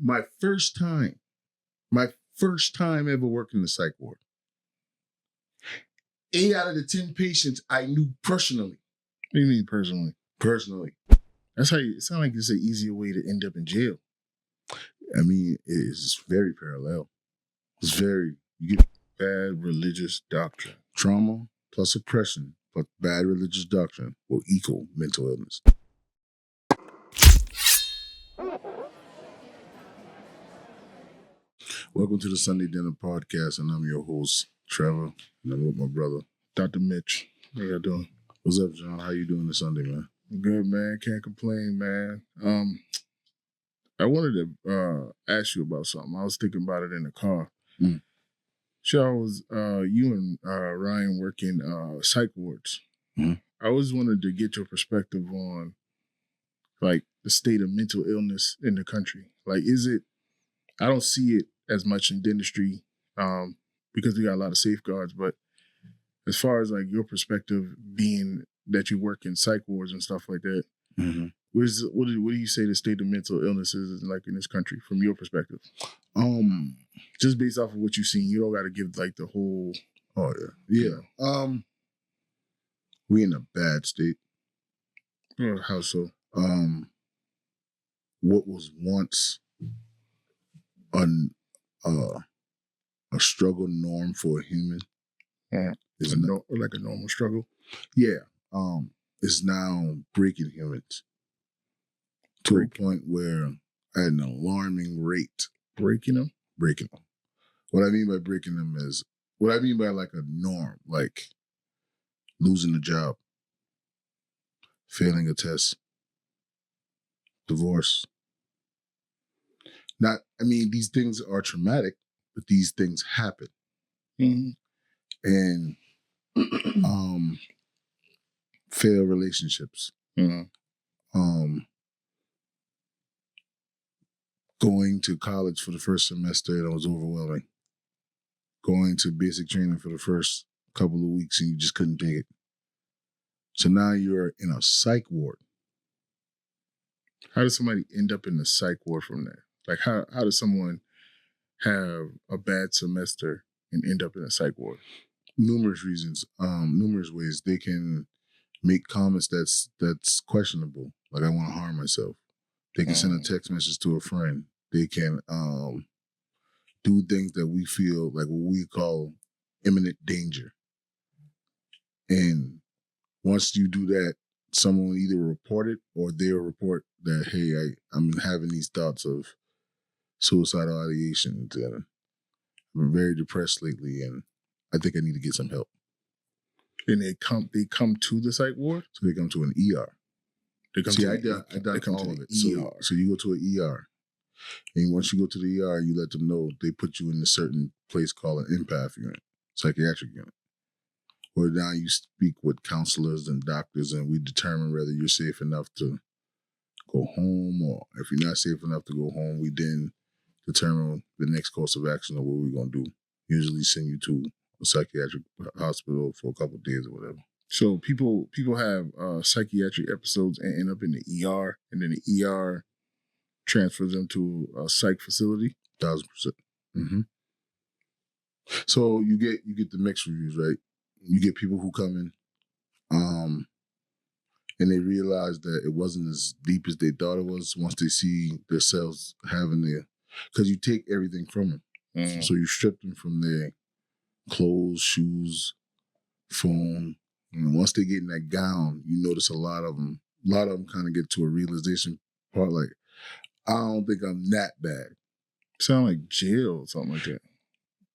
my first time ever working in the psych ward, 8 out of the 10 patients I knew personally. What do you mean personally? Personally. That's how it sounds like it's an easier way to end up in jail. I mean, it's very parallel. You get Bad religious doctrine. trauma plus oppression plus bad religious doctrine will equal mental illness. Welcome to the Sunday Dinner Podcast, and I'm your host, Trevor, and I'm with my brother, Dr. Mitch. How y'all doing? What's up, John? How you doing this Sunday, man? Good, man. Can't complain, man. I wanted to ask you about something. I was thinking about it in the car. Sure, was you and Ryan working psych wards. I always wanted to get your perspective on like the state of mental illness in the country. Like, I don't see it as much in dentistry because we got a lot of safeguards, but as far as like your perspective being that you work in psych wards and stuff like that, what do you say the state of mental illness is like in this country from your perspective? Just based off of what you've seen, you don't got to give like the whole. Oh yeah. We in a bad state. How so? What was once a struggle norm for a human is like a normal struggle. Yeah. Is now breaking humans to a point where at an alarming rate. Breaking them. What I mean by breaking them is what I mean by like a norm, like losing a job, failing a test, divorce. These things are traumatic, but these things happen. And failed relationships. Going to college for the first semester, and it was overwhelming. Going to basic training for the first couple of weeks and you just couldn't take it. So now you're in a psych ward. How does somebody end up in the psych ward from there? Like how does someone have a bad semester and end up in a psych ward? Numerous reasons, numerous ways. They can make comments that's questionable, like I want to harm myself. They can send a text message to a friend. They can do things that we feel like what we call imminent danger. And once you do that, someone will either report it or they'll report that, hey, I'm having these thoughts of suicidal ideations and I'm very depressed lately and I think I need to get some help. And they come to the psych ward? So they come to an ER. I done all of it. So you go to an ER. And once you go to the ER, you let them know they put you in a certain place called an empath unit, psychiatric unit. Where now you speak with counselors and doctors and we determine whether you're safe enough to go home or if you're not safe enough to go home, we then determine the next course of action of what we're going to do. Usually send you to a psychiatric hospital for a couple of days or whatever. So people have psychiatric episodes and end up in the ER, and then the ER transfers them to a psych facility. 1,000%. So you get the mixed reviews, right? You get people who come in, and they realize that it wasn't as deep as they thought it was. Once they see themselves having because you take everything from them, so you strip them from their clothes, shoes, phone. And once they get in that gown, you notice a lot of them kind of get to a realization part like, I don't think I'm that bad. Sound like jail or something like that.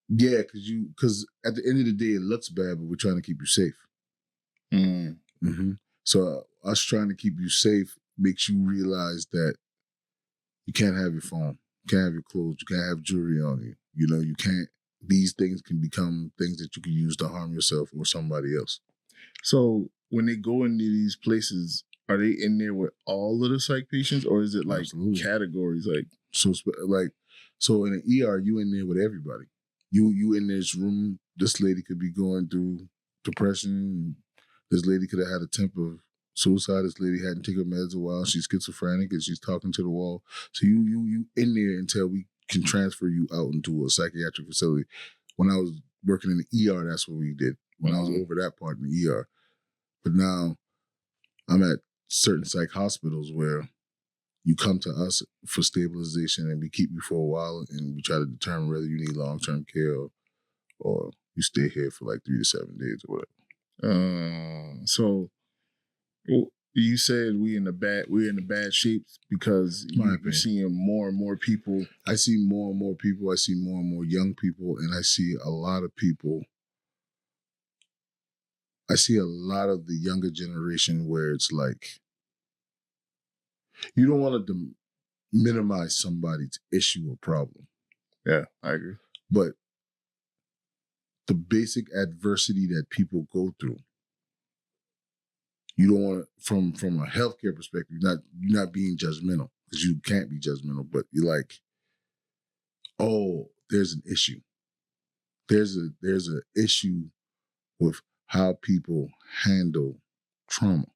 Yeah, because at the end of the day, it looks bad, but we're trying to keep you safe. So us trying to keep you safe makes you realize that you can't have your phone, you can't have your clothes, you can't have jewelry on you. You know, you can't. These things can become things that you can use to harm yourself or somebody else. So when they go into these places, are they in there with all of the psych patients, or is it like categories? So in an ER, you in there with everybody. You in this room. This lady could be going through depression. This lady could have had a temper suicide. This lady hadn't taken meds a while. She's schizophrenic and she's talking to the wall. So you in there until we can transfer you out into a psychiatric facility. When I was working in the ER, that's what we did. When I was over that part in the ER. But now I'm at certain psych hospitals where you come to us for stabilization and we keep you for a while and we try to determine whether you need long-term care or you stay here for like 3 to 7 days or whatever. So you said we're in the bad shape because you're seeing more and more people. I see more and more people. I see more and more young people, and I see a lot of people. I see a lot of the younger generation where it's like, you don't want to minimize somebody's issue or problem. Yeah, I agree. But the basic adversity that people go through, you don't want to, from a healthcare perspective, you're not being judgmental, because you can't be judgmental, but you're like, oh, there's an issue. There's an issue with how people handle trauma.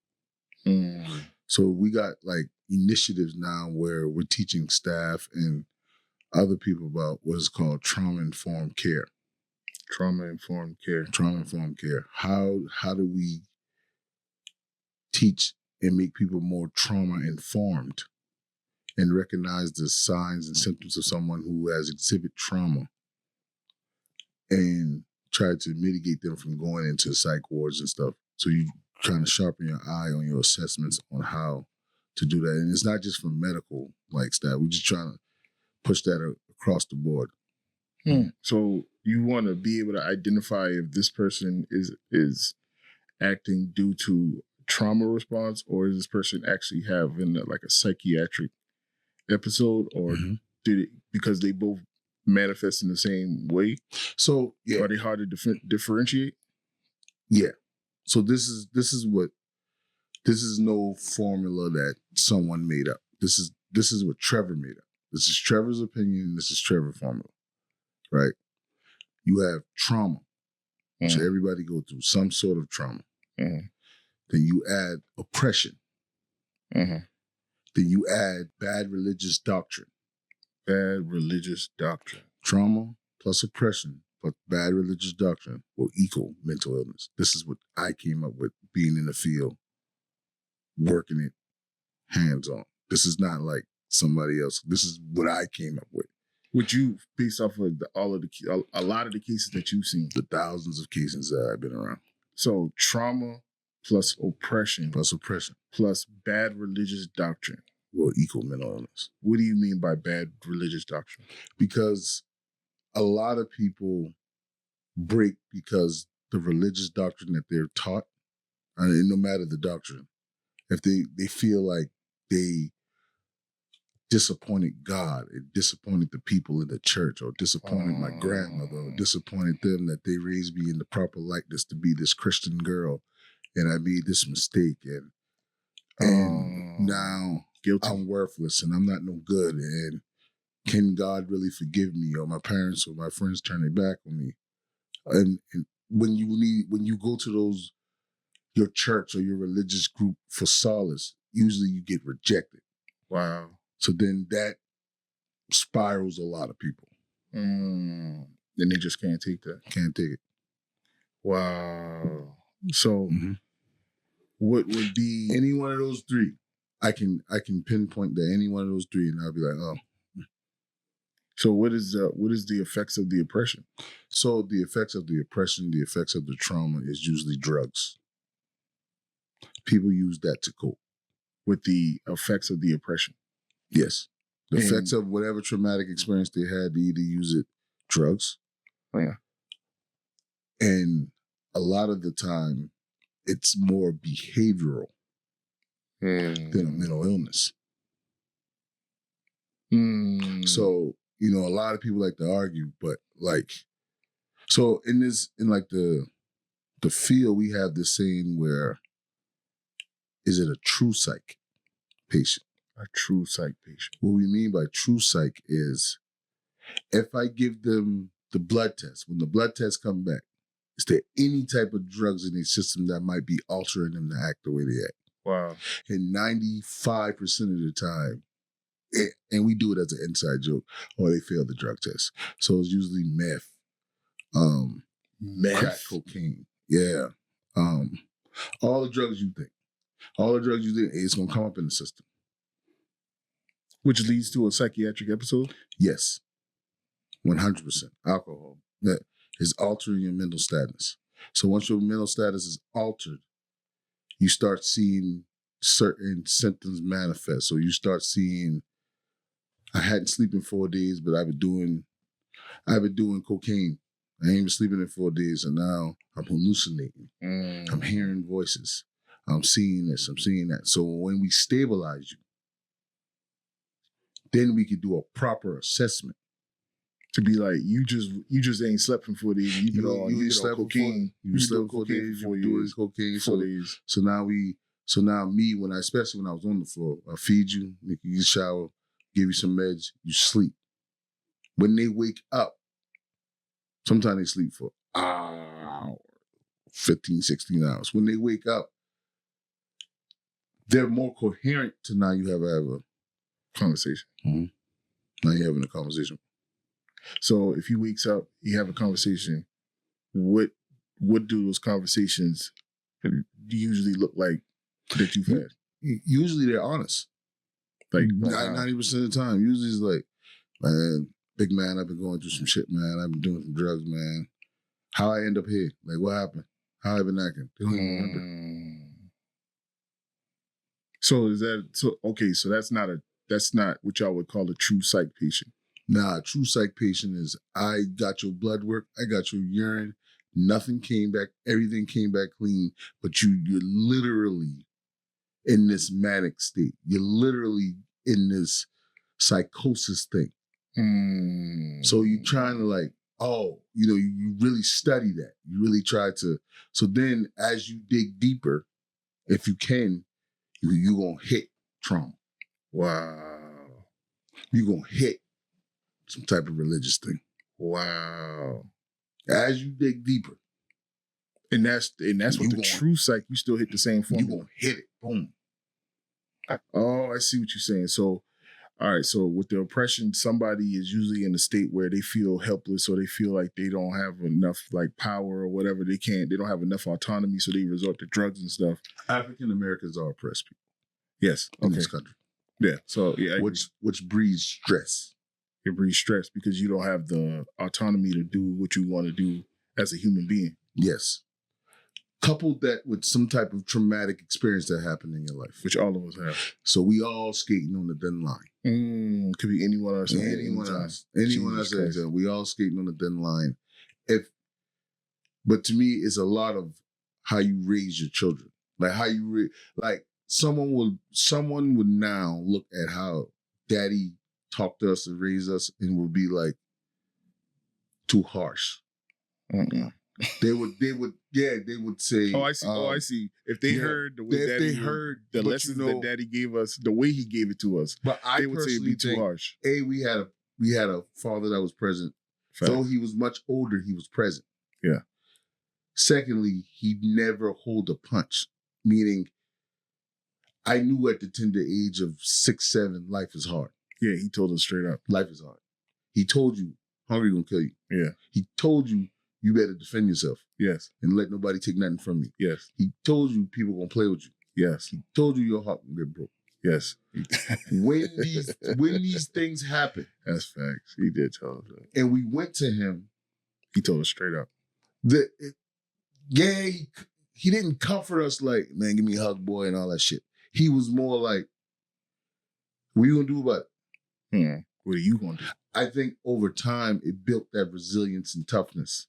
So we got like initiatives now where we're teaching staff and other people about what is called trauma-informed care. Trauma-informed care. Trauma-informed care. How do we teach and make people more trauma-informed and recognize the signs and symptoms of someone who has exhibit trauma and try to mitigate them from going into psych wards and stuff. So you trying to sharpen your eye on your assessments on how to do that. And it's not just for medical like staff. We're just trying to push that across the board. So you want to be able to identify if this person is acting due to trauma response, or is this person actually having like a psychiatric episode, or did it because they both manifest in the same way? So yeah, are they hard to differentiate? Yeah. So this is no formula that someone made up. This is what Trevor made up. This is Trevor's opinion. This is Trevor's formula, right? You have trauma, which everybody go through some sort of trauma. Then you add oppression. Then you add bad religious doctrine. Bad religious doctrine. Trauma plus oppression plus bad religious doctrine will equal mental illness. This is what I came up with, being in the field, working it hands-on. This is not like somebody else. This is what I came up with. Would you, based off of a lot of the cases that you've seen? The thousands of cases that I've been around. So trauma plus oppression. Plus bad religious doctrine. Will equal mental illness. What do you mean by bad religious doctrine? Because a lot of people break because the religious doctrine that they're taught, and no matter the doctrine, if they feel like they disappointed God, it disappointed the people in the church, or disappointed my grandmother, or disappointed them that they raised me in the proper likeness to be this Christian girl, and I made this mistake, and now guilty. I'm worthless and I'm not no good, and can God really forgive me? Or my parents or my friends turn their back on me. And when you go to your church or your religious group for solace, usually you get rejected. Wow. So then that spirals a lot of people. Then they just can't take that. Can't take it. Wow. So what would be any one of those three? I can pinpoint that any one of those three, and I'll be like, oh. So what is the effects of the oppression? So the effects of the oppression, the effects of the trauma is usually drugs. People use that to cope with the effects of the oppression. Yes. The effects of whatever traumatic experience they had, they either use it drugs. Yeah. And a lot of the time it's more behavioral than a mental illness. So, a lot of people like to argue, but so in the field, we have this saying where, is it a true psych patient? A true psych patient. What we mean by true psych is, if I give them the blood test, when the blood tests come back, is there any type of drugs in their system that might be altering them to act the way they act? Wow. And 95% of the time, and we do it as an inside joke, or they fail the drug test. So it's usually meth, crack cocaine. Yeah. All the drugs you think. It's going to come up in the system. Which leads to a psychiatric episode? Yes. 100%. Alcohol. That is altering your mental status. So once your mental status is altered, you start seeing certain symptoms manifest. So you start seeing, I hadn't slept in 4 days, but I've been doing cocaine. I ain't been sleeping in 4 days, and now I'm hallucinating. I'm hearing voices. I'm seeing this. I'm seeing that. So when we stabilize you, then we could do a proper assessment. To be like, you just ain't slept for 4 days. You've been on cocaine. You slept 4 days. You were doing cocaine. 4 days. So now me, especially when I was on the floor, I feed you, make you shower, give you some meds, you sleep. When they wake up, sometimes they sleep for 15, 16 hours. When they wake up, they're more coherent to now you have a conversation. Mm-hmm. Now you're having a conversation. So if he wakes up, you have a conversation. What do those conversations usually look like that you've had? Usually they're honest. Like 90% of the time. Usually it's like, man, big man, I've been going through some shit, man. I've been doing some drugs, man. How I end up here? Like, what happened? How I been acting? They don't even remember. So that's not what y'all would call a true psych patient. Nah, a true psych patient is, I got your blood work, I got your urine, nothing came back, everything came back clean, but you're literally in this manic state. You're literally in this psychosis thing. So you're trying to like, you really study that. You really try to. So then as you dig deeper, if you can, you're going to hit trauma. Wow. You're going to hit some type of religious thing. Wow. As you dig deeper. And that's what the true psych, you still hit the same formula. You're going to hit it. Boom. I see what you're saying. So, all right. So with the oppression, somebody is usually in a state where they feel helpless, or they feel like they don't have enough like power or whatever. They don't have enough autonomy, so they resort to drugs and stuff. African Americans are oppressed people. Yes. In this country. Yeah. So yeah. Which breeds stress. It breeds stress because you don't have the autonomy to do what you want to do as a human being. Yes. Coupled that with some type of traumatic experience that happened in your life. Which all of us have. So we all skating on the thin line. Could be anyone else. Anyone else. We all skating on the thin line. But to me, it's a lot of how you raise your children. Like how you someone would now look at how daddy talked to us and raised us and would be like, too harsh. They would say, I see. If they heard the way the lessons that daddy gave us, the way he gave it to us, but they would say it'd be too harsh. We had a father that was present. Fact. Though he was much older, he was present. Yeah. Secondly, he never hold a punch. Meaning, I knew at the tender age of 6, 7, life is hard. Yeah, he told us straight up. Life is hard. He told you, hunger gonna kill you. Yeah. He told you, you better defend yourself. Yes. And let nobody take nothing from you. Yes. He told you people gonna play with you. Yes. He told you your heart gonna get broke. Yes. when these things happen. That's facts. He did tell us that. And we went to him. He told us straight up. He didn't comfort us like, man, give me a hug, boy, and all that shit. He was more like, what are you gonna do about it? What are you gonna do? I think over time, it built that resilience and toughness.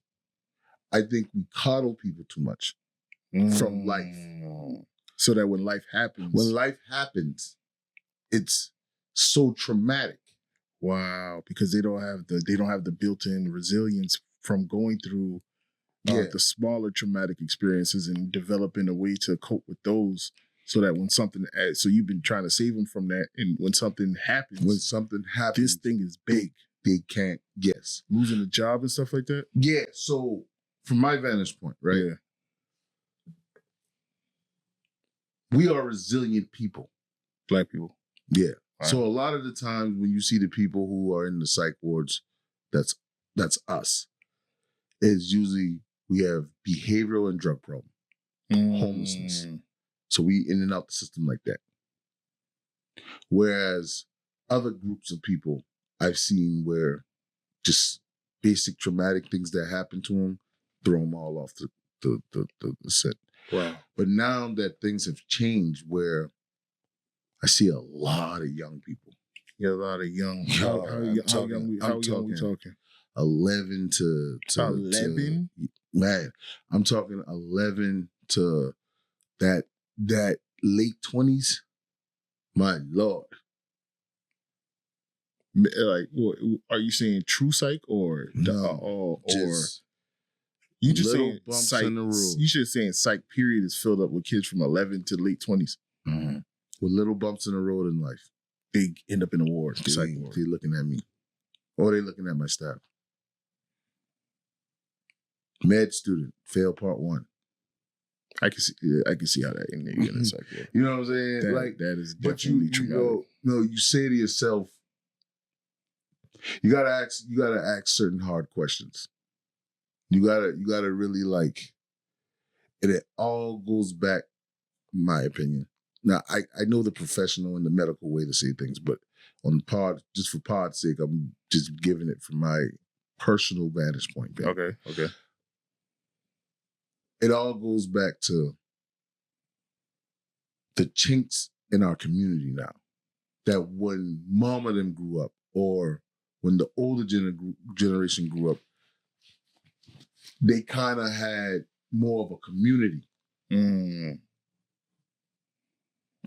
I think we coddle people too much from life. So that when life happens, it's so traumatic. Wow, because they don't have the built-in resilience from going through the smaller traumatic experiences and developing a way to cope with those. So that so you've been trying to save them from that, and when something happens, this thing is big. They can't guess. Losing a job and stuff like that? Yeah, so from my vantage point, right? Yeah. We are resilient people. Black people. Yeah. Right. So a lot of the times when you see the people who are in the psych wards, that's us. It's usually we have behavioral and drug problem, homelessness. So we in and out the system like that. Whereas other groups of people I've seen where just basic traumatic things that happen to them throw them all off the set. Wow. But now that things have changed, where I see a lot of young people. Yeah, a lot of young. How young we talking? 11 to 11. Man, I'm talking 11 to that late 20s. My Lord. Like, what, are you saying true psych or no, just you just saying bumps psych? In the road. You should saying psych period is filled up with kids from 11 to late 20s. Mm-hmm. With little bumps in the road in life. They end up in the ward. They looking at me. Or they looking at my staff. Med student, failed part 1. I can see how that in there. You know what I'm saying? That is definitely traumatic. You say to yourself, you gotta ask certain hard questions. You gotta really and it all goes back, in my opinion. Now I know the professional and the medical way to say things, but on just for pod's sake, I'm just giving it from my personal vantage point. Babe. Okay. It all goes back to the chinks in our community now. That when mama them grew up, or when the older generation grew up, they kind of had more of a community.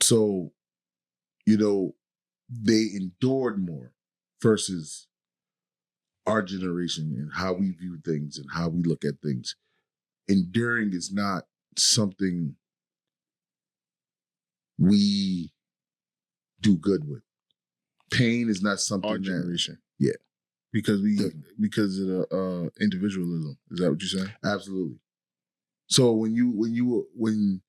So, they endured more versus our generation and how we view things and how we look at things. Enduring is not something we do good with. Pain is not something our generation. Yeah. Because of the individualism. Is that what you're saying? Absolutely. So when you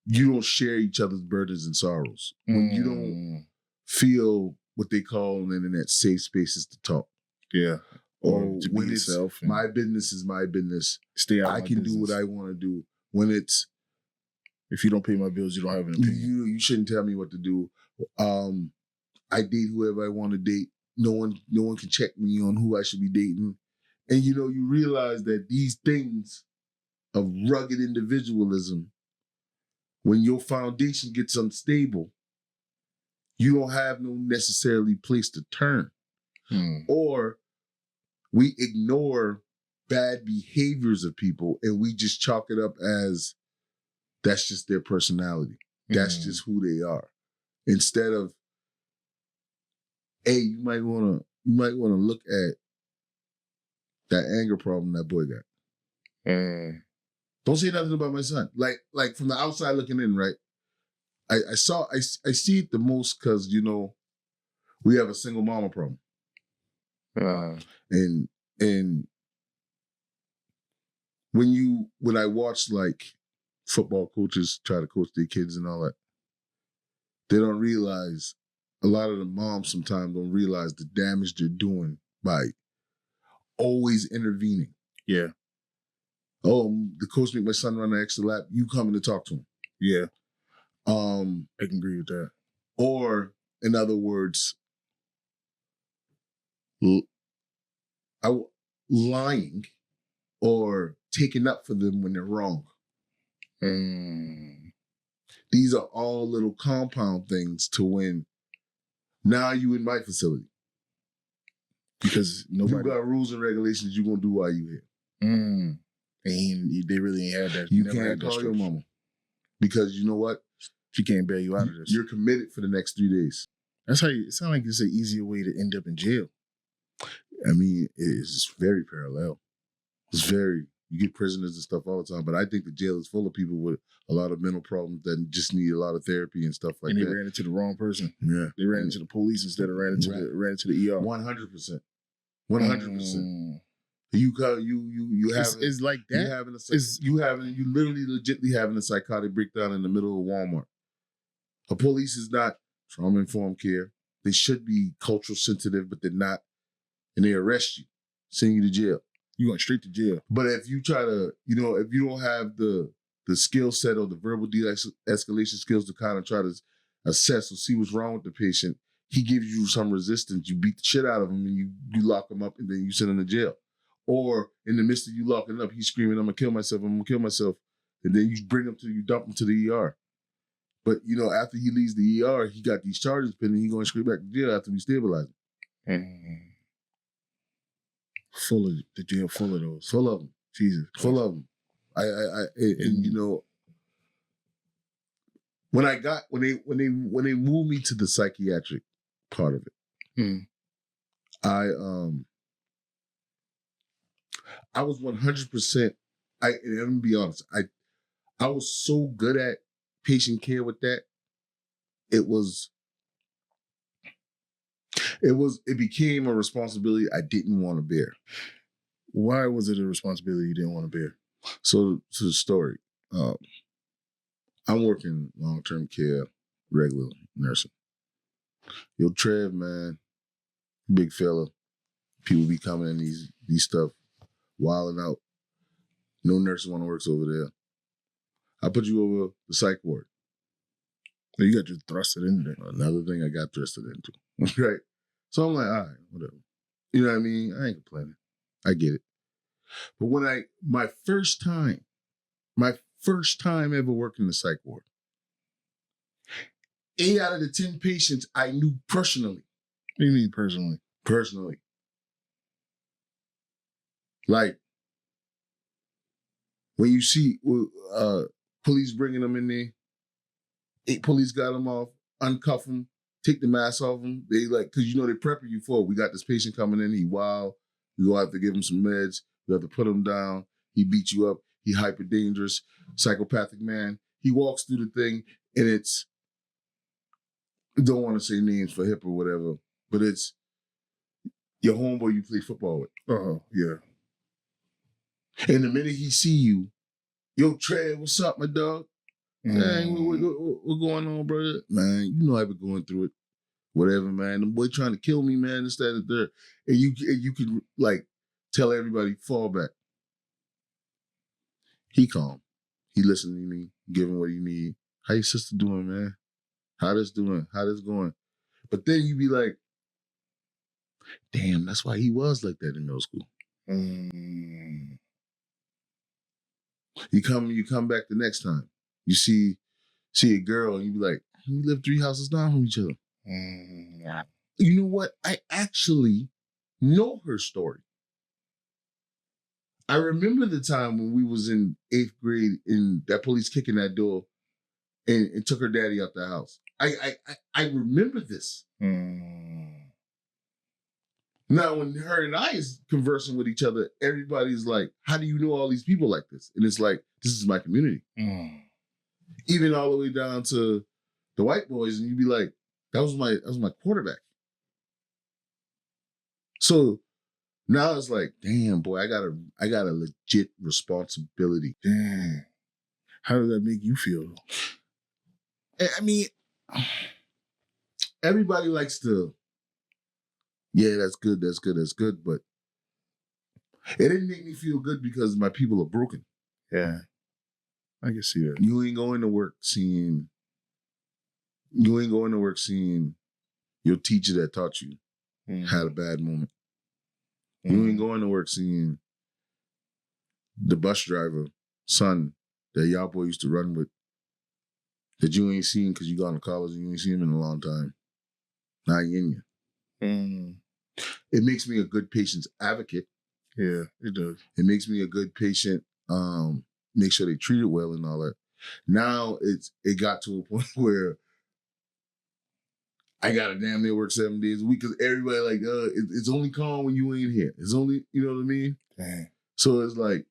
don't share each other's burdens and sorrows, when you don't feel what they call on the internet safe spaces to talk. Yeah. Or to when it's my business is my business. Stay out. I can do what I want to do. When it's if you don't pay my bills, you don't have an opinion. You shouldn't tell me what to do. I date whoever I want to date. No one can check me on who I should be dating. And you realize that these things of rugged individualism, when your foundation gets unstable, you don't have no necessarily place to turn. Or we ignore bad behaviors of people and we just chalk it up as that's just their personality. That's just who they are. Instead of, hey, you might wanna look at that anger problem that boy got. Don't say nothing about my son. Like from the outside looking in, right? I see it the most because we have a single mama problem. And when I watch football coaches try to coach their kids and all that, they don't realize, a lot of the moms sometimes don't realize the damage they're doing by always intervening. Yeah. Oh, the coach made my son run an extra lap. You coming to talk to him? Yeah. I can agree with that. Or, in other words, lying or taking up for them when they're wrong. These are all little compound things to when now you in my facility. Because you got rules and regulations you're going to do while you here. And they really ain't had that. You can't call your mama. Because you know what? She can't bail you out of this. You're committed for the next 3 days. That's how it sounds like it's an easier way to end up in jail. I mean, it's very parallel. You get prisoners and stuff all the time, but I think the jail is full of people with a lot of mental problems that just need a lot of therapy and stuff like that. And they ran into the wrong person. Yeah. They ran into the police instead of ran into the ER. 100%. 100%. You have it's like that. You literally legitimately having a psychotic breakdown in the middle of Walmart. A police is not trauma-informed care. They should be cultural sensitive, but they're not, and they arrest you, send you to jail. You going straight to jail. But if you try to, if you don't have the skill set or the verbal de-escalation skills to kind of try to assess or see what's wrong with the patient, he gives you some resistance. You beat the shit out of him and you lock him up and then you send him to jail. Or in the midst of you locking him up, he's screaming, I'm gonna kill myself, I'm gonna kill myself. And then you dump him to the ER. But, after he leaves the ER, he got these charges pending, he's going straight back to jail after we stabilize him. The jail full of those. Full of them. Jesus. Full of them. When they moved me to the psychiatric part of it, I was 100%. I'm gonna be honest. I was so good at patient care with that. It became a responsibility I didn't want to bear. Why was it a responsibility you didn't want to bear? So to the story, I'm working long-term care, regular nursing. Yo, Trev, man, big fella. People be coming in these stuff, wilding out. No nurses want to work over there. I put you over the psych ward. You got just thrusted into there. Another thing I got thrusted into. Right? So I'm like, all right, whatever. You know what I mean? I ain't complaining. I get it. But when my first time ever working in the psych ward, 8 out of the 10 patients I knew personally. What do you mean personally? Personally. Like, when you see police bringing them in there, 8 police got them off, uncuff them, take the mask off them. They because they prepping you for, we got this patient coming in, he wild, you have to give him some meds, you have to put him down, he beat you up, he hyper dangerous, psychopathic man. He walks through the thing and it's, don't want to say names for hip or whatever, but it's your homeboy you play football with. Oh, yeah. And the minute he see you, yo, Trev, what's up, my dog? Hey, what going on, brother? Man, I've been going through it. Whatever, man. The boy trying to kill me, man. This, that, and there. And you can tell everybody, fall back. He calm. He listening to me, give him what he need. How your sister doing, man? How this doing? How this going? But then you be like, damn, that's why he was like that in middle school. You come back the next time. You see a girl and you be like, we live 3 houses down from each other. You know what? I actually know her story. I remember the time when we was in 8th grade and that police kicking that door and took her daddy out the house. I remember this. Now, when her and I is conversing with each other, everybody's like, how do you know all these people like this? And it's like, this is my community. Even all the way down to the white boys, and you'd be like, that was my quarterback. So now it's like, damn, boy, I got a legit responsibility. Damn. How does that make you feel? I mean, everybody likes to, yeah, that's good, but it didn't make me feel good because my people are broken. Yeah. I can see that. You ain't going to work seeing your teacher that taught you had a bad moment. You ain't going to work seeing the bus driver son that y'all boy used to run with that you ain't seen because you got to college and you ain't seen him in a long time. Now he in you. It makes me a good patient's advocate. Yeah, it does. It makes me a good patient, make sure they treat it well and all that. Now it got to a point where I gotta damn near work 7 days a week because everybody like, it's only calm when you ain't here. It's only, you know what I mean? Dang. So it's like,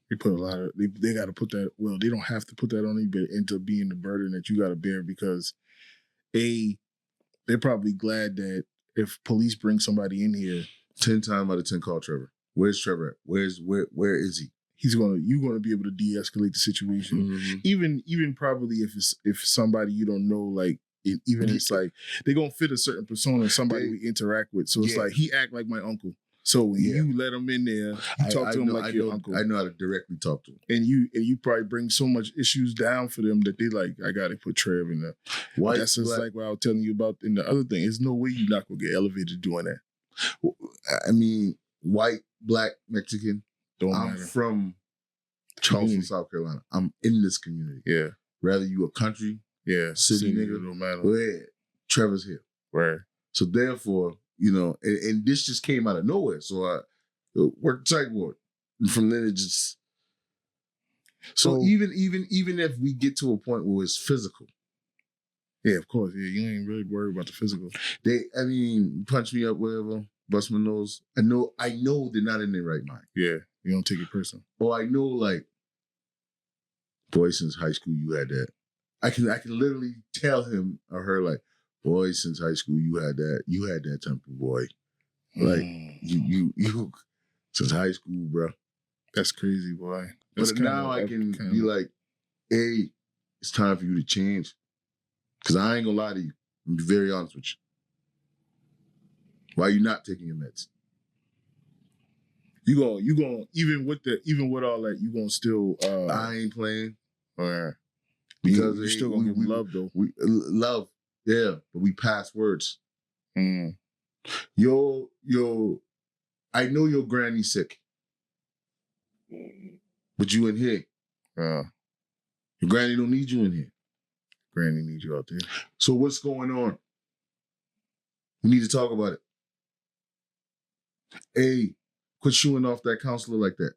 they put a lot of, they got to put that, well, they don't have to put that on you, but it ends up being the burden that you got to bear because they're probably glad that if police bring somebody in here, 10 times out of 10 call Trevor. Where's Trevor at? Where is he? You're gonna be able to de-escalate the situation. Even probably if somebody you don't know, like it's like they're gonna fit a certain persona, somebody we interact with. So it's like he act like my uncle. So when you let him in there, you talk to him like your uncle. I know how to directly talk to him. And you probably bring so much issues down for them that they like, I gotta put Trev in there. That's just like what I was telling you about in the other thing. There's no way you're not gonna get elevated doing that. I mean, white, black, Mexican. Don't I'm matter. from Charleston, South Carolina. I'm in this community. Yeah. Rather you a country, city nigga, don't matter. Well, Trevor's here. Right. So therefore, and this just came out of nowhere. So I worked psych ward. And from then it just so even if we get to a point where it's physical. Yeah, of course. Yeah, you ain't really worried about the physical. Punch me up, whatever, bust my nose. I know they're not in their right mind. Yeah. You don't take it personal. Or I know, like, boy, since high school you had that. I can literally tell him or her, like, boy, since high school you had that temper, boy. Like you since high school, bro. That's crazy, boy. But now I can be like, hey, it's time for you to change. Cause I ain't gonna lie to you. I'm gonna be very honest with you. Why are you not taking your meds? You going even with all that, you gonna still I ain't playing. Because you're still gonna give love though. Love, yeah, but we pass words. Yo, I know your granny's sick. But you in here. Your granny don't need you in here. Granny needs you out there. So what's going on? We need to talk about it. Hey, quit shooing off that counselor like that.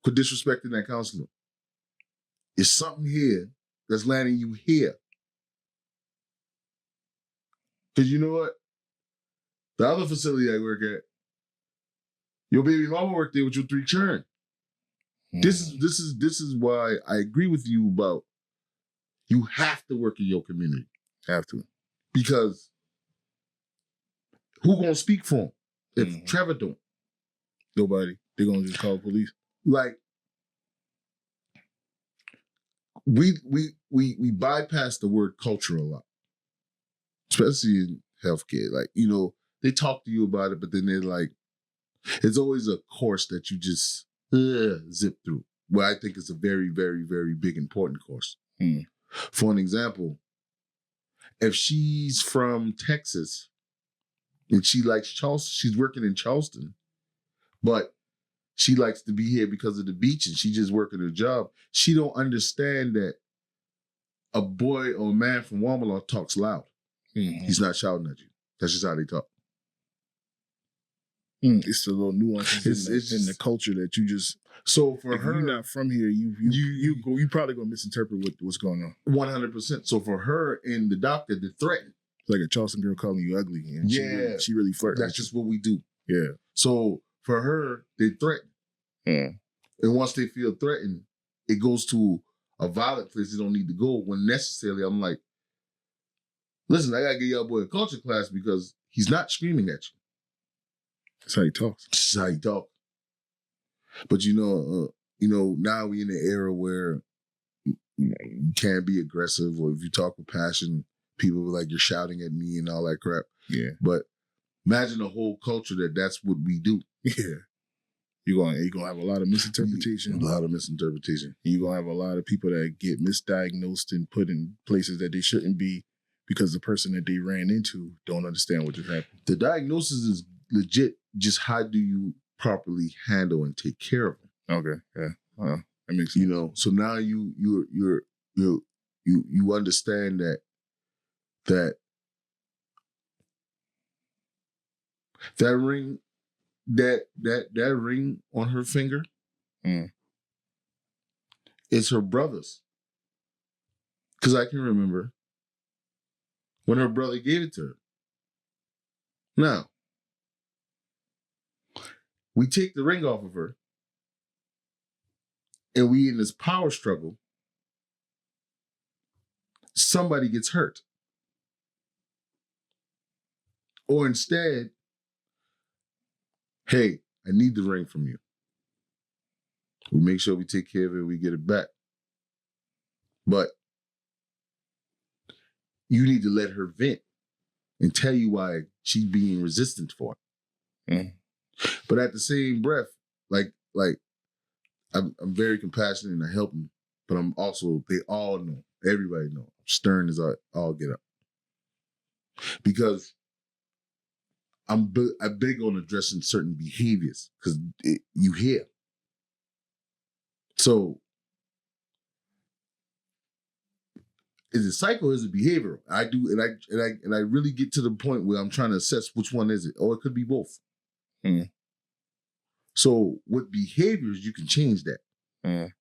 Quit disrespecting that counselor. There's something here that's landing you here. Because you know what? The other facility I work at, your baby mama worked there with your 3 children. This is why I agree with you about you have to work in your community. Have to. Because who gonna speak for him if Trevor don't? Nobody. They're gonna just call police. Like we bypass the word culture a lot. Especially in healthcare. Like, they talk to you about it, but then they're like, it's always a course that you just zip through. Well, I think it's a very, very, very big, important course. For an example, if she's from Texas and she likes Charleston, she's working in Charleston, but she likes to be here because of the beach and she just working her job, she don't understand that a boy or a man from Wamala talks loud. He's not shouting at you. That's just how they talk. It's the little nuances in the culture that you just. So for her, you're not from here, you probably gonna misinterpret what's going on. 100%. So for her and the doctor, they threaten. It's like a Charleston girl calling you ugly. And she really flirts. That's just what we do. Yeah. So for her, they threaten. And once they feel threatened, it goes to a violent place they don't need to go. When necessarily, I'm like, listen, I gotta get y'all boy a culture class because he's not screaming at you. That's how he talks. That's how he talks. But now we in an era where you can't be aggressive, or if you talk with passion, people are like, you're shouting at me and all that crap. Yeah. But imagine a whole culture that's what we do. Yeah. You're gonna have a lot of misinterpretation. A lot of misinterpretation. You're gonna have a lot of people that get misdiagnosed and put in places that they shouldn't be because the person that they ran into don't understand what just happened. The diagnosis is legit. Just how do you properly handle and take care of them? Okay, yeah, that makes sense. So now you understand that ring, that ring on her finger is her brother's. Because I can remember when her brother gave it to her. Now, we take the ring off of her, and we in this power struggle, somebody gets hurt. Or instead, hey, I need the ring from you. We make sure we take care of it, we get it back. But you need to let her vent and tell you why she's being resistant for it. Mm. But at the same breath, like I'm very compassionate and I help them, but I'm also, they all know, everybody know, I'm stern as all get up. Because I'm big on addressing certain behaviors because you hear. So is it psycho or is it behavioral? I do, and I really get to the point where I'm trying to assess which one is it, or it could be both. Mm. So with behaviors, you can change that. Mm.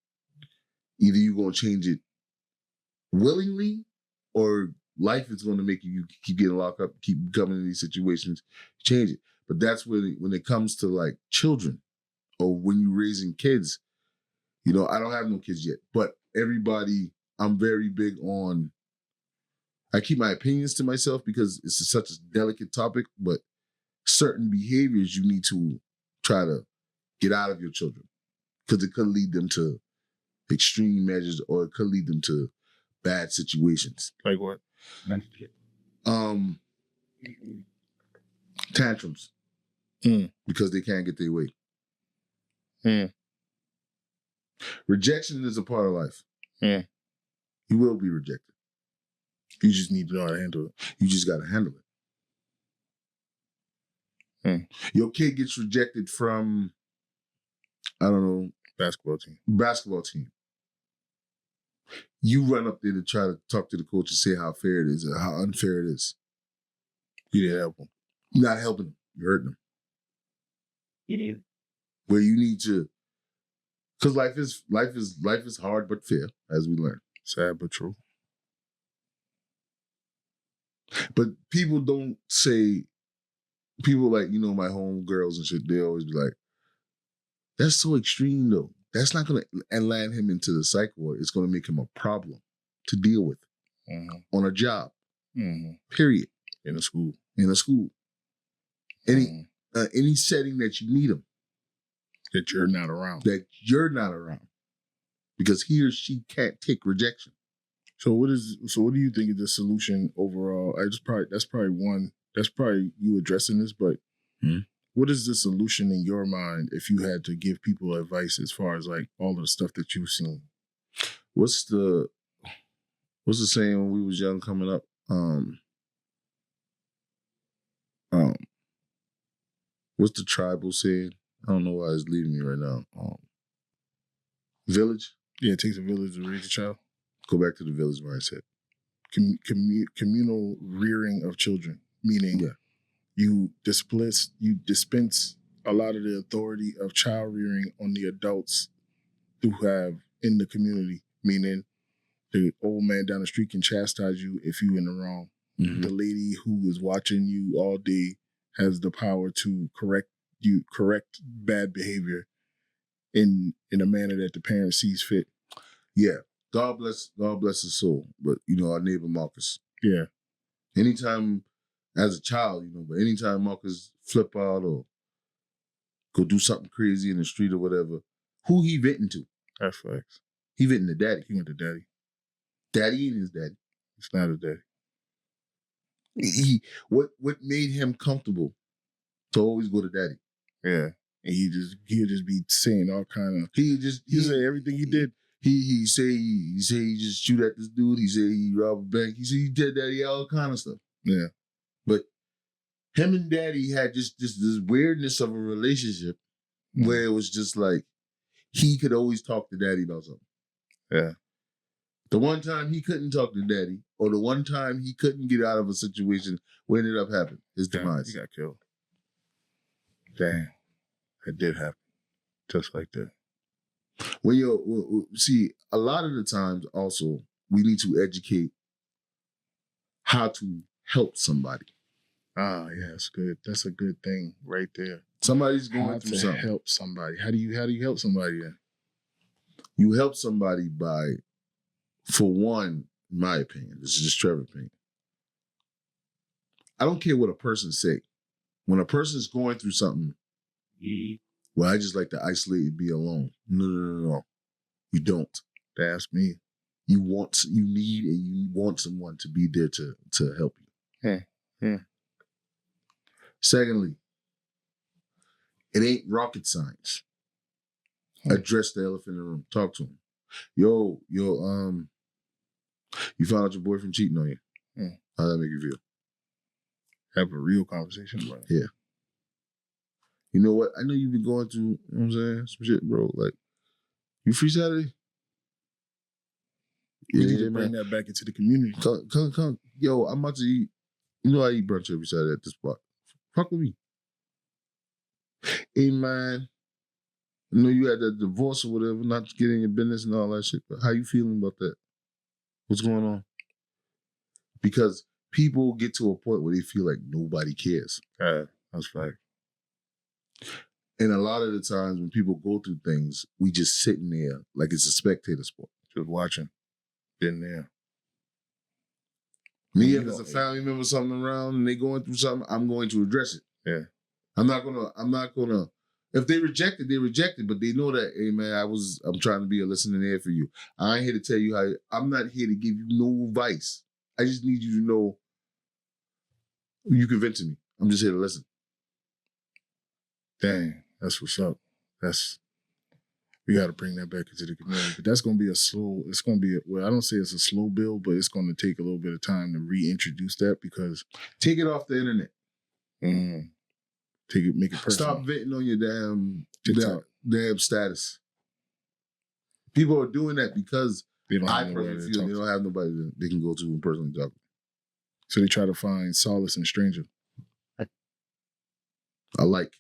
Either you're gonna change it willingly, or life is gonna make you keep getting locked up, keep coming in these situations, change it. But that's when it comes to like children, or when you're raising kids. You know, I don't have no kids yet, but everybody, I'm very big on, I keep my opinions to myself because it's such a delicate topic, but certain behaviors you need to try to get out of your children because it could lead them to extreme measures or it could lead them to bad situations. Like what? Tantrums. Because they can't get their way. Rejection is a part of life. You will be rejected. You just need to know how to handle it. You just got to handle it. Your kid gets rejected from, I don't know, basketball team. You run up there to try to talk to the coach and say how fair it is or how unfair it is. You didn't help them. You're not helping them. You're hurting them. You do. Where you need to, because life is hard but fair, as we learn. Sad but true. But people don't say, people like, you know, my home girls and shit, they always be like, that's so extreme though. That's not going to land him into the psych ward. It's going to make him a problem to deal with on a job, period. In a school. Any setting that you need him. That you're not around. Because he or she can't take rejection. So what do you think is the solution overall? That's probably you addressing this, but what is the solution in your mind if you had to give people advice as far as like all of the stuff that you've seen? What's the saying when we was young coming up? What's the tribal saying? I don't know why it's leaving me right now. Village? Yeah, it takes a village to raise a child. Go back to the village where I said. Communal rearing of children, meaning you dispense a lot of the authority of child rearing on the adults who have in the community, meaning the old man down the street can chastise you if you're in the wrong. The lady who is watching you all day has the power to correct bad behavior in a manner that the parent sees fit. Yeah. God bless his soul. But you know, our neighbor Marcus. Yeah. Anytime as a child, you know, but anytime Marcus flip out or go do something crazy in the street or whatever, who he venting to? That's facts. He venting to daddy. He went to daddy. Daddy ain't his daddy. It's not his daddy. What made him comfortable to always go to daddy? Yeah. And he'll just be saying all kind of he say everything he did. He say he just shoot at this dude. He say he robbed a bank. He say he did daddy, all kind of stuff. Yeah. But him and daddy had just this weirdness of a relationship where it was just like he could always talk to daddy about something. Yeah. The one time he couldn't talk to daddy, or the one time he couldn't get out of a situation, what ended up happening? His demise. He got killed. Damn. That did happen. Just like that. See, a lot of the times also, we need to educate how to help somebody. Ah, yeah, that's good. That's a good thing right there. Somebody's going through something. Help somebody. How do you help somebody then? You help somebody by, for one, in my opinion, this is just Trevor's opinion. I don't care what a person say. When a person's going through something, Well, I just like to isolate and be alone. No. You don't. That's me. You need and you want someone to be there to help you. Yeah. Secondly, it ain't rocket science. Address the elephant in the room. Talk to him. Yo, you found out your boyfriend cheating on you. How'd that make you feel? Have a real conversation about it. Yeah. You know what? I know you've been going through, you know what I'm saying, some shit, bro. Like, you free Saturday? We need to bring that back into the community. Come. Yo, I'm about to eat. You know I eat brunch every Saturday at this spot. Fuck with me. Hey, man. I know you had that divorce or whatever, not to get in your business and all that shit, but how you feeling about that? What's going on? Because people get to a point where they feel like nobody cares. That's right. And a lot of the times when people go through things, we just sitting there like it's a spectator sport. Just watching. Been there. Me, if it's a family member, something around, and they going through something, I'm going to address it. Yeah. I'm not gonna. If they reject it, they reject it. But they know that, hey man, I'm trying to be a listening ear for you. I ain't here to tell you how. I'm not here to give you no advice. I just need you to know you can vent to me. I'm just here to listen. Dang, that's what's up. We got to bring that back into the community. But that's going to be I don't say it's a slow build, but it's going to take a little bit of time to reintroduce that because. Take it off the internet. Make it personal. Stop venting on your damn status. People are doing that because I personally feel they don't have nobody that they can go to and personally talk to. So they try to find solace in strangers. I like.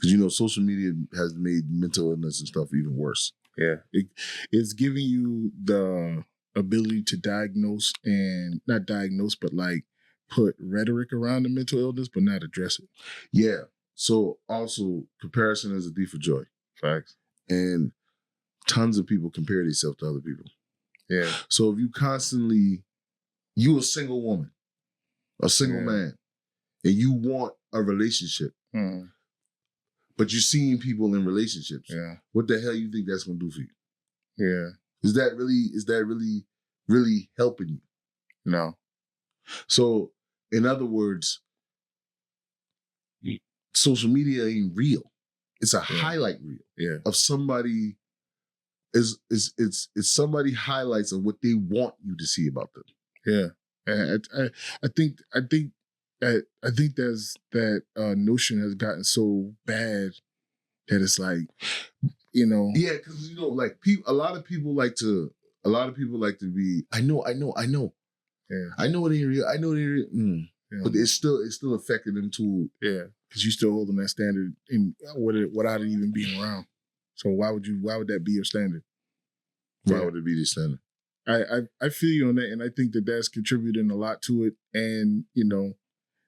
Because, social media has made mental illness and stuff even worse. Yeah. It's giving you the ability to diagnose and not diagnose, but like put rhetoric around the mental illness, but not address it. Yeah. So also comparison is a thief of joy. Facts. And tons of people compare themselves to other people. Yeah. So if you a single woman, a single man, and you want a relationship, but you're seeing people in relationships. Yeah. What the hell you think that's gonna do for you? Yeah. Is that really helping you? No. So, in other words, social media ain't real. It's a highlight reel of somebody. It's somebody highlights of what they want you to see about them. Yeah, and I think there's that notion has gotten so bad that it's like, Yeah, because like a lot of people like to be. I know. Yeah, I know it ain't real. I know it ain't real. But it's still affecting them too. Yeah, because you still holding that standard without it even being around. So why would that be your standard? Why would it be the standard? I feel you on that, and I think that's contributing a lot to it. And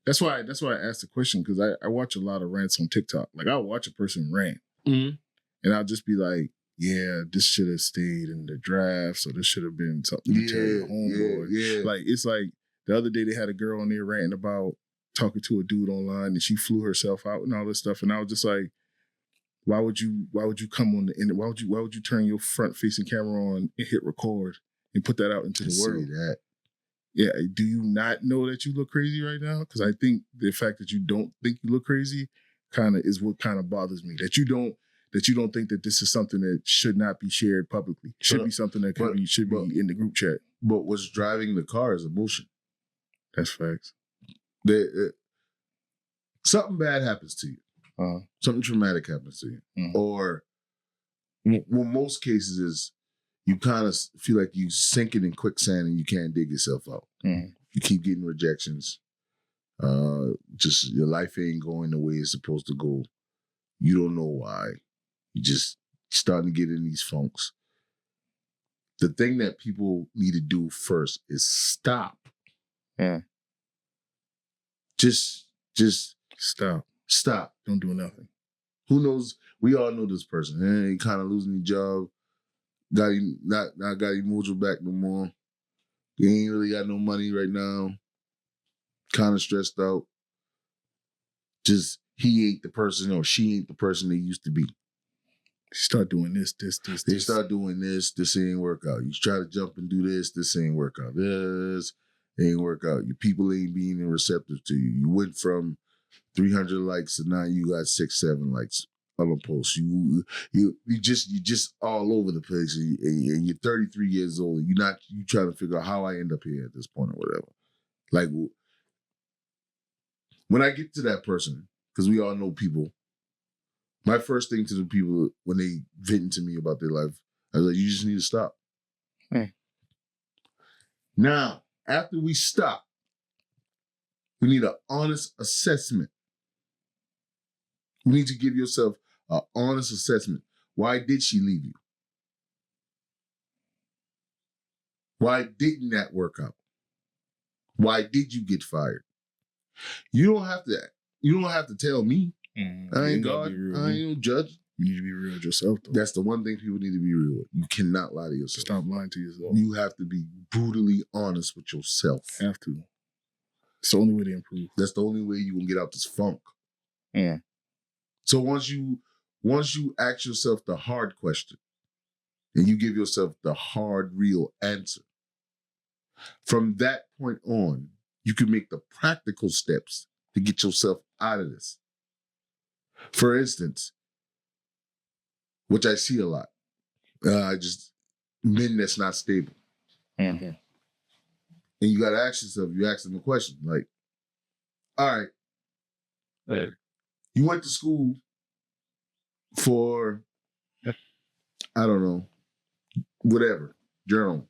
that's why I asked the question, because I watch a lot of rants on TikTok. Like I'll watch a person rant, and I'll just be like, "Yeah, this should have stayed in the draft, so this should have been something to tell your homeboy." Yeah. Like it's like the other day they had a girl on there ranting about talking to a dude online, and she flew herself out and all this stuff, and I was just like, why would you come on the internet? Why would you turn your front facing camera on and hit record and put that out into the world? Say that. Yeah, do you not know that you look crazy right now? Because I think the fact that you don't think you look crazy kind of is what kind of bothers me. That you don't think that this is something that should not be shared publicly. Should be something that should be in the group chat. But what's driving the car is emotion. That's facts. Something bad happens to you. Something traumatic happens to you. Or well, most cases is you kind of feel like you sinking in quicksand and you can't dig yourself out. You keep getting rejections. Just your life ain't going the way it's supposed to go. You don't know why. You just starting to get in these funks. The thing that people need to do first is stop. Just stop. Stop. Don't do nothing. Who knows? We all know this person. He kind of losing his job. Not got his mojo back no more. He ain't really got no money right now. Kind of stressed out. he ain't the person or she ain't the person they used to be. Start doing this. They start doing this ain't work out. You try to jump and do this ain't work out. This ain't work out. Your people ain't being receptive to you. You went from 300 likes and now you got 6-7 likes on a post. You just all over the place, and you're 33 years old. And you trying to figure out how I end up here at this point or whatever. Like when I get to that person, because we all know people. My first thing to the people when they vent to me about their life, I was like, you just need to stop. Now, after we stop, we need an honest assessment. You need to give yourself an honest assessment. Why did she leave you? Why didn't that work out? Why did you get fired? You don't have to tell me. I ain't God. I ain't no judge. You need to be real with yourself, though. That's the one thing people need to be real with. You cannot lie to yourself. Stop lying to yourself. You have to be brutally honest with yourself. Have to. It's the only way to improve. That's the only way you can get out this funk. Yeah. So once you ask yourself the hard question and you give yourself the hard, real answer, from that point on, you can make the practical steps to get yourself out of this. For instance, which I see a lot, men that's not stable. Mm-hmm. And you got to ask yourself, you ask them a question like, all right, you went to school for, I don't know, whatever, journalism.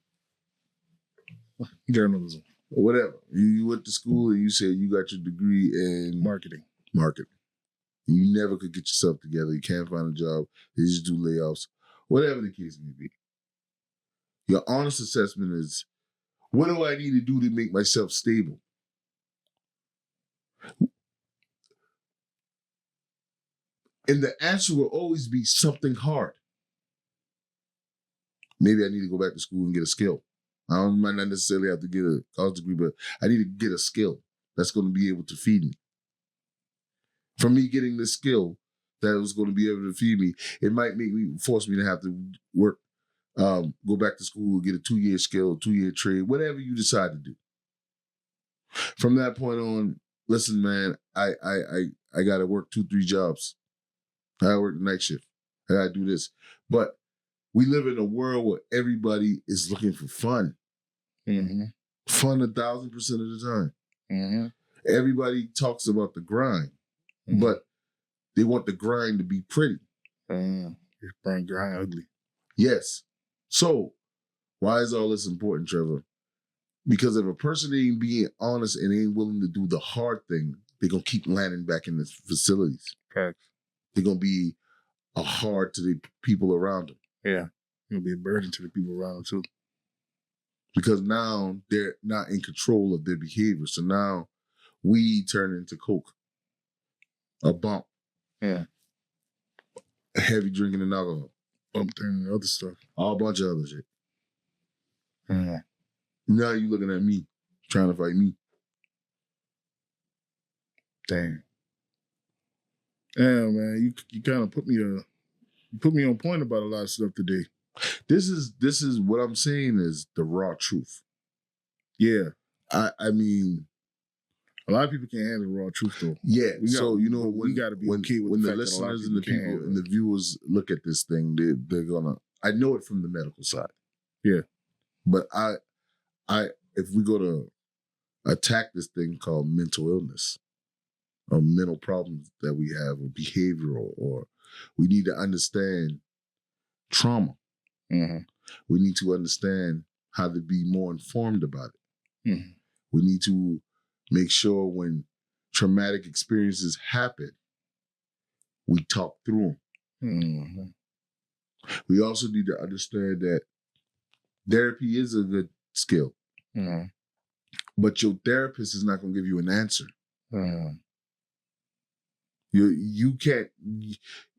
Or whatever. You went to school and you said you got your degree in marketing. You never could get yourself together. You can't find a job. They just do layoffs. Whatever the case may be. Your honest assessment is, what do I need to do to make myself stable? And the answer will always be something hard. Maybe I need to go back to school and get a skill. I might not necessarily have to get a college degree, but I need to get a skill that's going to be able to feed me. From me getting this skill that was going to be able to feed me, it might force me to have to work, go back to school, get a 2-year skill, 2-year trade, whatever you decide to do. From that point on, listen, man, I got to work 2-3 jobs. I gotta work the night shift. I got to do this. But we live in a world where everybody is looking for fun. Mm-hmm. Fun 1,000% of the time. Mm-hmm. Everybody talks about the grind. Mm-hmm. But they want the grind to be pretty. Grind ugly. Yes. So, why is all this important, Trevor? Because if a person ain't being honest and ain't willing to do the hard thing, they're going to keep landing back in the facilities. Correct. They're going to be a hard to the people around them. Yeah. It'll be a burden to the people around them, too. Because now they're not in control of their behavior. So now weed turn into coke. A bump. Yeah. A heavy drinking and alcohol. Bump turning into other stuff. A whole bunch of other shit. Yeah. Now you looking at me, trying to fight me. Damn. Damn, man, you kind of put me on point about a lot of stuff today. This is what I'm saying is the raw truth. Yeah. I mean, a lot of people can't handle the raw truth, though. Yeah. So, you know, we got to be okay with when the listeners and the people and the viewers look at this thing, they're gonna. I know it from the medical side. Yeah. But if we go to attack this thing called mental illness or mental problems that we have or behavioral, or we need to understand trauma. Mm-hmm. We need to understand how to be more informed about it. Mm-hmm. We need to make sure when traumatic experiences happen, we talk through them. Mm-hmm. We also need to understand that therapy is a good skill. Mm-hmm. But your therapist is not going to give you an answer. Mm-hmm. You can't,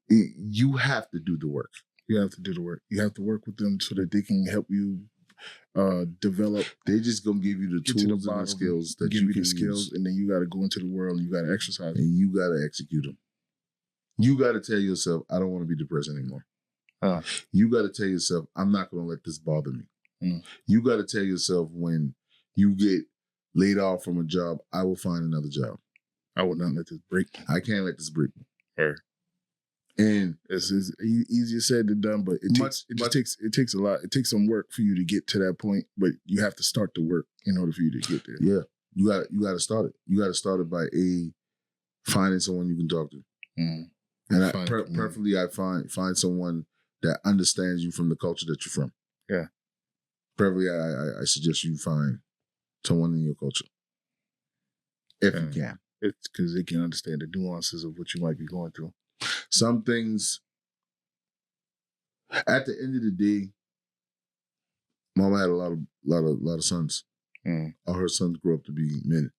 you have to do the work. You have to do the work. You have to work with them so that they can help you develop. They just gonna give you the tools and the skills that you can use. And then you got to go into the world and you got to exercise and you got to execute them. You got to tell yourself, I don't want to be depressed anymore. You got to tell yourself, I'm not going to let this bother me. You got to tell yourself, when you get laid off from a job, I will find another job. I will not let this break me. I can't let this break me. Sure. And it's easier said than done, but it takes a lot. It takes some work for you to get to that point, but you have to start the work in order for you to get there. Yeah, you got to start it. You got to start it by finding someone you can talk to, and preferably I find someone that understands you from the culture that you're from. Yeah, preferably I suggest you find someone in your culture if you can. It's because they can understand the nuances of what you might be going through. Some things, at the end of the day, Mama had a lot of sons. All her sons grew up to be men.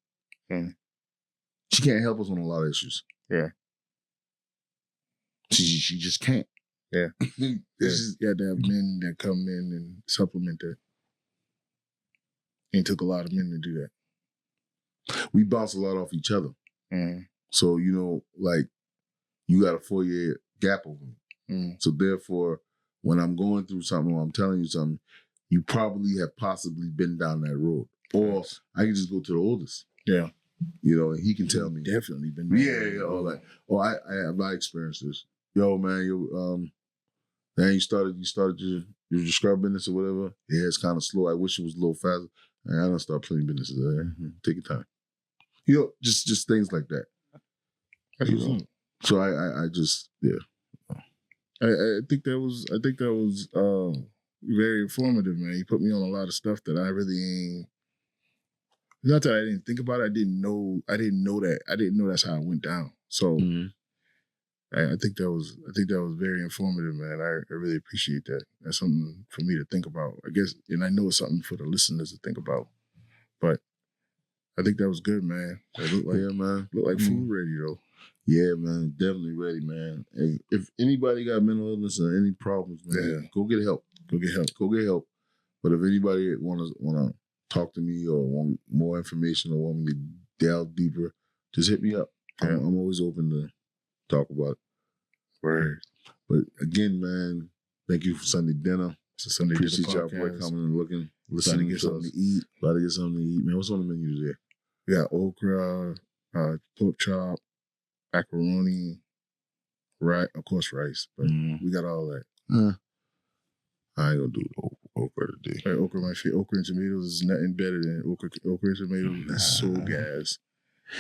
She can't help us on a lot of issues. Yeah. She just can't. Yeah. You got to have men that come in and supplement that. It took a lot of men to do that. We bounce a lot off each other. So, like, you got a 4-year gap over me. So therefore, when I'm going through something or I'm telling you something, you probably have possibly been down that road. Or I can just go to the oldest. Yeah. And he can tell me. Definitely been down all that. Oh, I have my experiences. Yo, man, you started your scrub business or whatever. Yeah, it's kind of slow. I wish it was a little faster. And I don't start playing businesses there. Take your time. Just things like that. So I just I think that was very informative, man. You put me on a lot of stuff that I really ain't. Not that I didn't think about it. I didn't know that. I didn't know that's how it went down. So I think that was very informative, man. I really appreciate that. That's something for me to think about, I guess, and I know it's something for the listeners to think about. But I think that was good, man. It looked like food ready though. Yeah, man, definitely ready, man. And if anybody got mental illness or any problems, man, go get help. Go get help. But if anybody wanna talk to me or want more information or want me to delve deeper, just hit me up. I'm always open to talk about it. Right. But again, man, thank you for Sunday dinner. It's a Sunday Appreciate y'all for coming and looking, listening to something to eat. About to get something to eat, man. What's on the menu today? We got okra, pork chop, macaroni, right? Of course, rice. But we got all that. I ain't gonna do okra today. Right, okra, my favorite. Okra and tomatoes is nothing better than okra and tomatoes. That's so gas.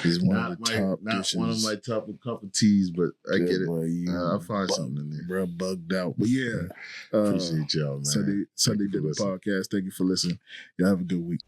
It's one of the top dishes. One of my top cup of teas, but I get it. Boy, I'll find something in there. Bro, bugged out. But yeah. Appreciate y'all, man. Sunday Dinner Podcast. Thank you for listening. Y'all have a good week.